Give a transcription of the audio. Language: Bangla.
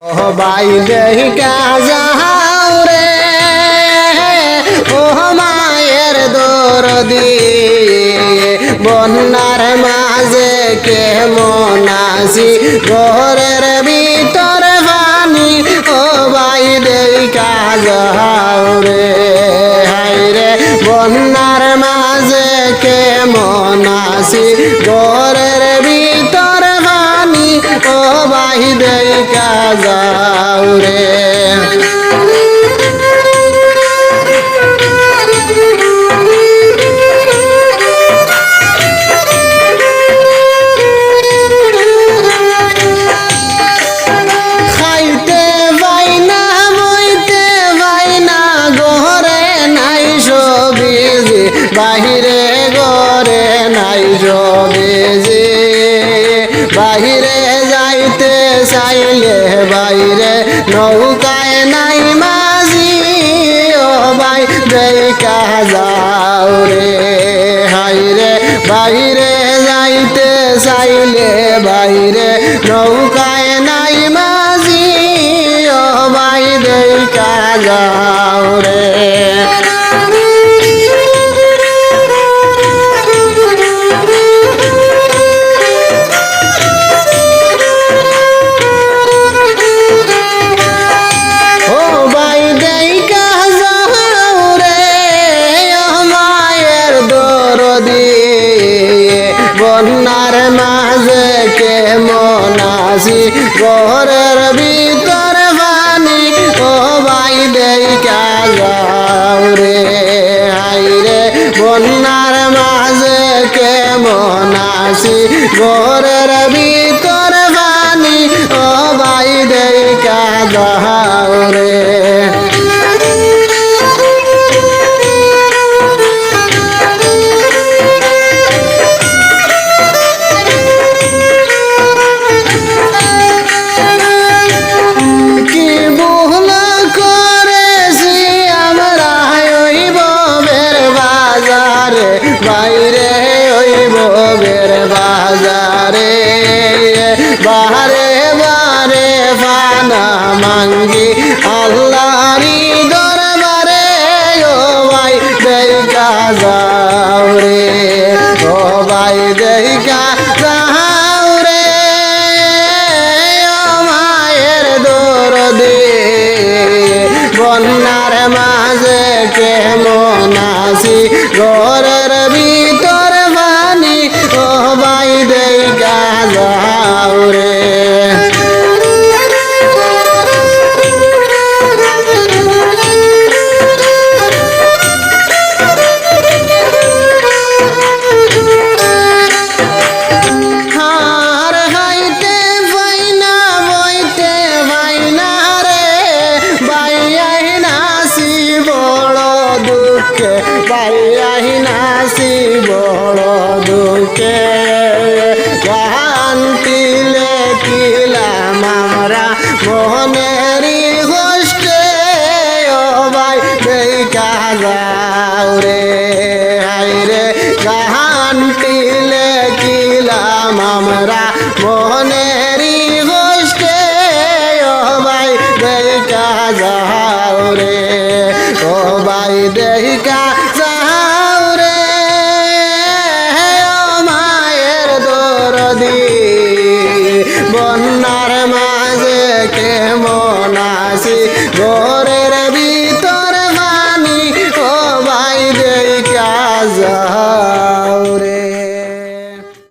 ও ভাই দেখা যাও রে ও মায়ের দরদি বন্যার মাঝে কেমন আছি ঘরের ভিতর পানি ও ভাই দেখা যাও রে হাই রে বন্যার মাঝে কেমন আছি ঘরের ভিতর পানি ও ভাই দেখা যাও রে খাইতে পাই না বইতে পাই না ঘরে নাই সবিজি বাহিরে ঘরে নাই সবিজি বাহিরে যাইতে চাইলে বাইরে নৌকায় নাই মাঝি ও ভাই দেখা যাও রে হাই রে বাইরে যাইতে চাইলে বাইরে নৌকায় নাই মাঝি ও ভাই দেখা যাও রে বন্যার মাঝে কেমন আছি ঘরের ভিতর পানি ও ভাই দেখা যাও রে হাই রে বন্যার মাঝে কেমন আছি ঘরের ভিতর পানি ও ভাই দেখা যাও রে বাইরে ওই ববের বাজারে বাহারে বারে ফানা মাঙ্গি আল্লাহরি দরবারে ও ভাই দেখা যাও রে ও ভাই দেখা যাও রে ও মায়ের দরদি বন্যার মাঝে কেমন আছি ঘরের ভিতর পানি ও ভাই দেখা যাও রে বাইনাসি বড় দুঃখে গানটিলে কিলাম আমরা মনেরই কষ্টে ও ভাই দেখা যাও রে হাই রে গানটিলে কিলাম আমরা মনেরই কষ্টে ও ভাই দেখা যাও রে ও ভাই দেখা যাও রে ও মায়ের দরদি বন্যার মাঝে কেমন আছি ঘরের ভিতর পানি ও ভাই দেখা যাও।